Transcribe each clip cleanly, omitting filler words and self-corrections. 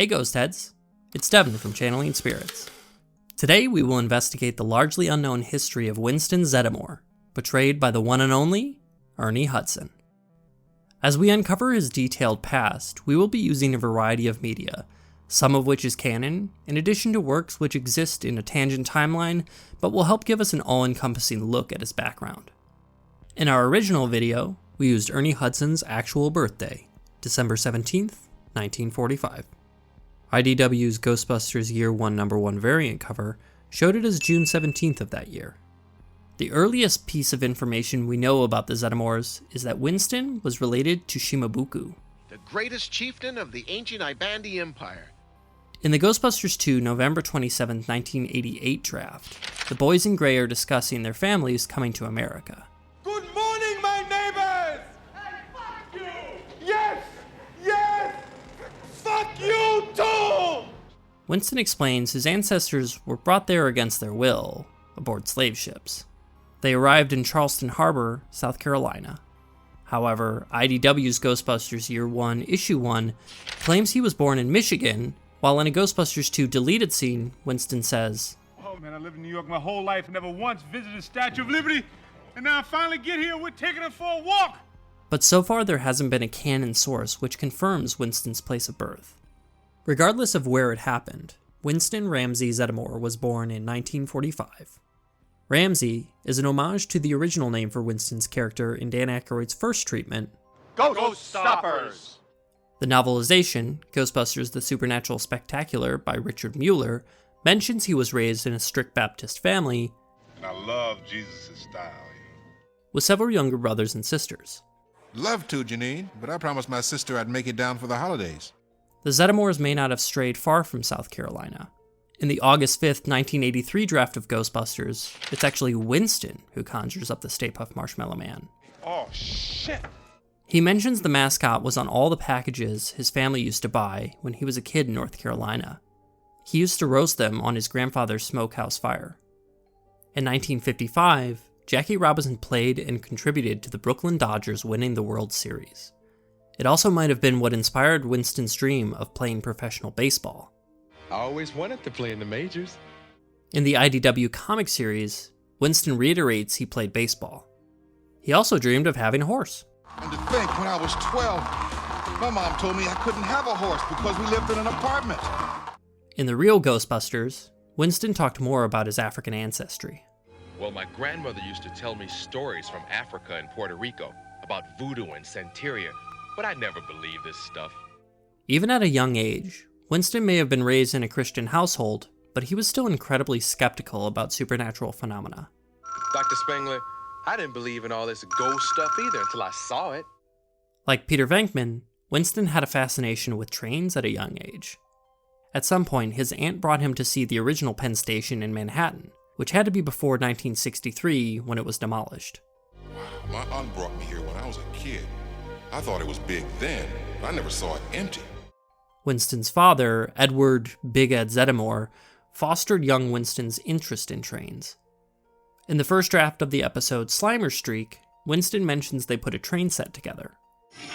Hey Ghost Heads, it's Devin from Channeling Spirits. Today we will investigate the largely unknown history of Winston Zeddemore, portrayed by the one and only Ernie Hudson. As we uncover his detailed past, we will be using a variety of media, some of which is canon, in addition to works which exist in a tangent timeline, but will help give us an all-encompassing look at his background. In our original video, we used Ernie Hudson's actual birthday, December 17th, 1945. IDW's Ghostbusters Year 1 No. 1 variant cover showed it as June 17th of that year. The earliest piece of information we know about the Zeddemores is that Winston was related to Shimabuku, the greatest chieftain of the ancient Ibandi Empire. In the Ghostbusters II November 27, 1988 draft, the boys in gray are discussing their families coming to America. Good morning, my neighbors! Hey, fuck you! Yes! Yes! Fuck you too! Winston explains his ancestors were brought there against their will, aboard slave ships. They arrived in Charleston Harbor, South Carolina. However, IDW's Ghostbusters Year 1 Issue 1 claims he was born in Michigan, while in a Ghostbusters 2 deleted scene, Winston says, Oh man, I lived in New York my whole life, never once visited the Statue of Liberty, and now I finally get here, we're taking it for a walk! But so far there hasn't been a canon source which confirms Winston's place of birth. Regardless of where it happened, Winston Ramsey Zeddemore was born in 1945. Ramsey is an homage to the original name for Winston's character in Dan Aykroyd's first treatment, Ghostbusters! The novelization, Ghostbusters the Supernatural Spectacular by Richard Mueller, mentions he was raised in a strict Baptist family, and I love Jesus' style. with several younger brothers and sisters. Love to, Janine, but I promised my sister I'd make it down for the holidays. The Zeddemores may not have strayed far from South Carolina. In the August 5th, 1983 draft of Ghostbusters, it's actually Winston who conjures up the Stay Puft Marshmallow Man. Oh, shit! He mentions the mascot was on all the packages his family used to buy when he was a kid in North Carolina. He used to roast them on his grandfather's smokehouse fire. In 1955, Jackie Robinson played and contributed to the Brooklyn Dodgers winning the World Series. It also might have been what inspired Winston's dream of playing professional baseball. I always wanted to play in the majors. In the IDW comic series, Winston reiterates he played baseball. He also dreamed of having a horse. And to think, when I was 12, my mom told me I couldn't have a horse because we lived in an apartment. In the real Ghostbusters, Winston talked more about his African ancestry. Well, my grandmother used to tell me stories from Africa and Puerto Rico about voodoo and Santeria, but I never believed this stuff. Even at a young age, Winston may have been raised in a Christian household, but he was still incredibly skeptical about supernatural phenomena. Dr. Spengler, I didn't believe in all this ghost stuff either until I saw it. Like Peter Venkman, Winston had a fascination with trains at a young age. At some point, his aunt brought him to see the original Penn Station in Manhattan, which had to be before 1963 when it was demolished. My aunt brought me here when I was a kid. I thought it was big then, but I never saw it empty. Winston's father, Edward Big Ed Zeddemore, fostered young Winston's interest in trains. In the first draft of the episode Slimer Streak, Winston mentions they put a train set together.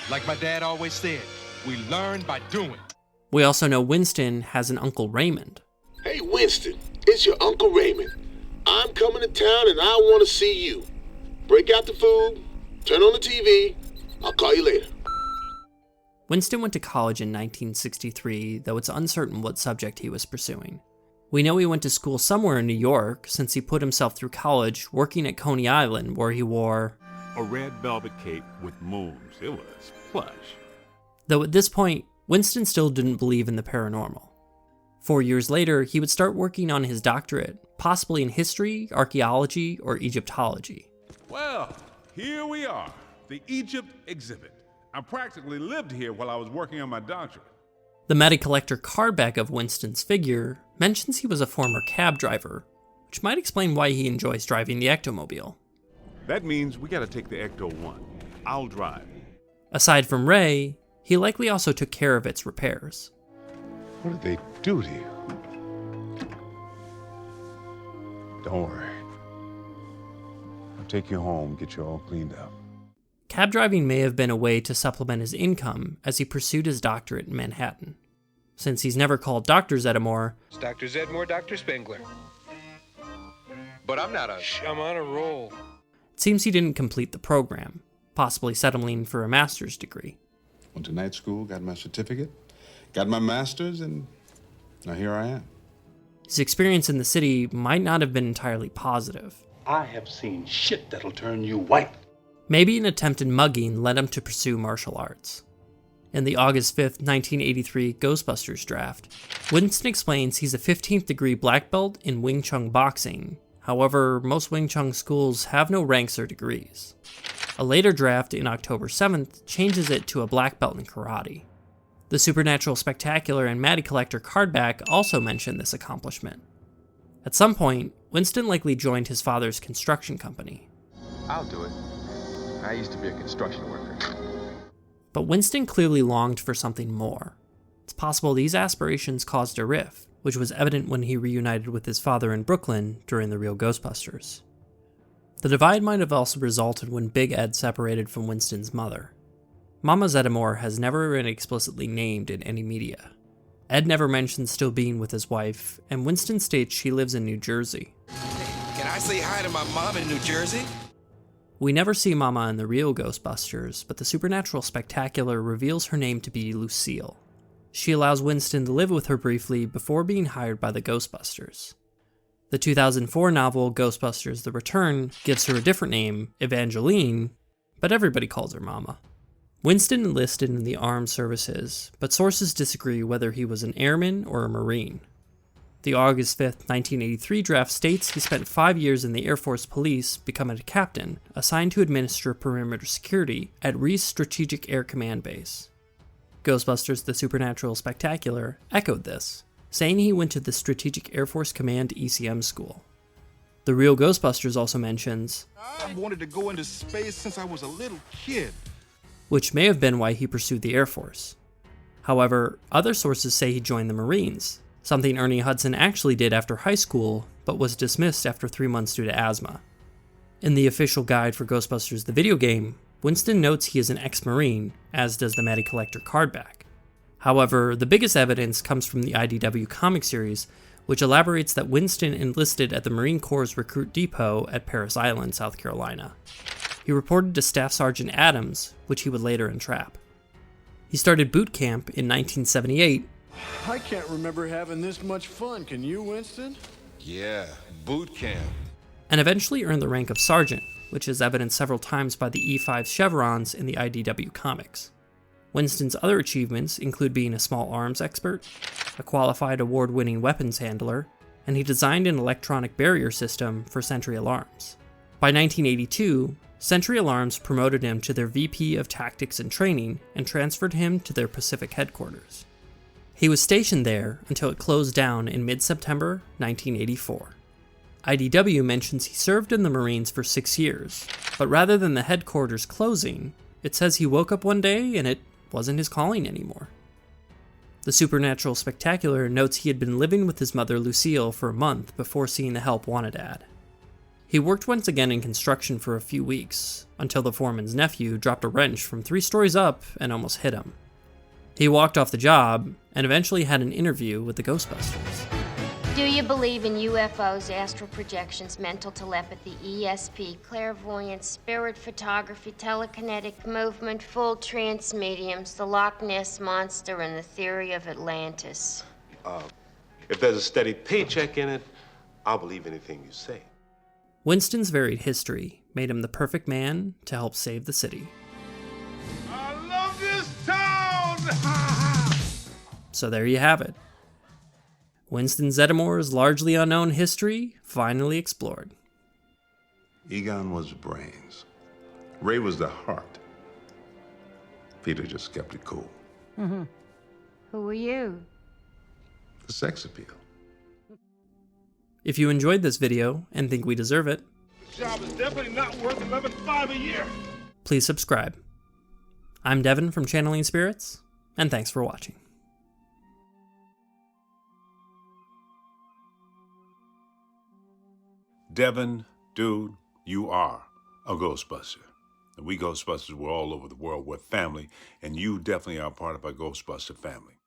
Like my dad always said, we learn by doing. We also know Winston has an Uncle Raymond. Hey Winston, it's your Uncle Raymond. I'm coming to town and I want to see you. Break out the food, turn on the TV, I'll call you later. Winston went to college in 1963, though it's uncertain what subject he was pursuing. We know he went to school somewhere in New York, since he put himself through college working at Coney Island, where he wore a red velvet cape with moons. It was plush. Though at this point, Winston still didn't believe in the paranormal. 4 years later, he would start working on his doctorate, possibly in history, archaeology, or Egyptology. Well, here we are, the Egypt exhibit. I practically lived here while I was working on my doctorate. The meta-collector cardback of Winston's figure mentions he was a former cab driver, which might explain why he enjoys driving the Ectomobile. That means we gotta take the Ecto-1. I'll drive. Aside from Ray, he likely also took care of its repairs. What did they do to you? Don't worry. I'll take you home, get you all cleaned up. Cab driving may have been a way to supplement his income as he pursued his doctorate in Manhattan. Since he's never called Dr. Zeddemore, It's Dr. Zeddemore, Dr. Spengler. But I'm not I'm on a roll. it seems he didn't complete the program, possibly settling for a master's degree. Went to night school, got my certificate, got my master's, and now here I am. His experience in the city might not have been entirely positive. I have seen shit that'll turn you white. Maybe an attempted mugging led him to pursue martial arts. In the August 5th, 1983 Ghostbusters draft, Winston explains he's a 15th degree black belt in Wing Chun boxing. However, most Wing Chun schools have no ranks or degrees. A later draft in October 7th changes it to a black belt in karate. The Supernatural Spectacular and Matty Collector cardback also mention this accomplishment. At some point, Winston likely joined his father's construction company. I'll do it. I used to be a construction worker. But Winston clearly longed for something more. It's possible these aspirations caused a rift, which was evident when he reunited with his father in Brooklyn during the Real Ghostbusters. The divide might have also resulted when Big Ed separated from Winston's mother. Mama Zeddemore has never been explicitly named in any media. Ed never mentions still being with his wife, and Winston states she lives in New Jersey. Can I say hi to my mom in New Jersey? We never see Mama in the Real Ghostbusters, but the Supernatural Spectacular reveals her name to be Lucille. She allows Winston to live with her briefly before being hired by the Ghostbusters. The 2004 novel Ghostbusters: The Return gives her a different name, Evangeline, but everybody calls her Mama. Winston enlisted in the armed services, but sources disagree whether he was an airman or a Marine. The August 5th, 1983 draft states he spent 5 years in the Air Force Police, becoming a captain, assigned to administer perimeter security at Reese Strategic Air Command Base. Ghostbusters: The Supernatural Spectacular echoed this, saying he went to the Strategic Air Force Command ECM school. The Real Ghostbusters also mentions, I wanted to go into space since I was a little kid. which may have been why he pursued the Air Force. However, other sources say he joined the Marines, something Ernie Hudson actually did after high school, but was dismissed after 3 months due to asthma. In the official guide for Ghostbusters the video game, Winston notes he is an ex-Marine, as does the Matty Collector cardback. However, the biggest evidence comes from the IDW comic series, which elaborates that Winston enlisted at the Marine Corps' recruit depot at Parris Island, South Carolina. He reported to Staff Sergeant Adams, which he would later entrap. He started boot camp in 1978. I can't remember having this much fun. Can you, Winston? Yeah, boot camp. And eventually earned the rank of sergeant, which is evidenced several times by the E5 chevrons in the IDW comics. Winston's other achievements include being a small arms expert, a qualified award-winning weapons handler, and he designed an electronic barrier system for Sentry Alarms. By 1982, Sentry Alarms promoted him to their VP of Tactics and Training and transferred him to their Pacific headquarters. He was stationed there until it closed down in mid-September 1984. IDW mentions he served in the Marines for 6 years, but rather than the headquarters closing, it says he woke up one day and it wasn't his calling anymore. The Supernatural Spectacular notes he had been living with his mother Lucille for a month before seeing the Help Wanted ad. He worked once again in construction for a few weeks, until the foreman's nephew dropped a wrench from 3 stories up and almost hit him. He walked off the job, and eventually had an interview with the Ghostbusters. Do you believe in UFOs, astral projections, mental telepathy, ESP, clairvoyance, spirit photography, telekinetic movement, full trance mediums, the Loch Ness Monster, and the theory of Atlantis? If there's a steady paycheck in it, I'll believe anything you say. Winston's varied history made him the perfect man to help save the city. I love this town! So there you have it. Winston Zeddemore's largely unknown history finally explored. Egon was brains. Ray was the heart. Peter just kept it cool. Mm-hmm. Who are you? The sex appeal. If you enjoyed this video and think we deserve it, This job is definitely not worth $11,500 a year. please subscribe. I'm Devin from Channeling Spirits, and thanks for watching. Devin, dude, you are a Ghostbuster. And we Ghostbusters, we're all over the world. We're family, and you definitely are part of our Ghostbuster family.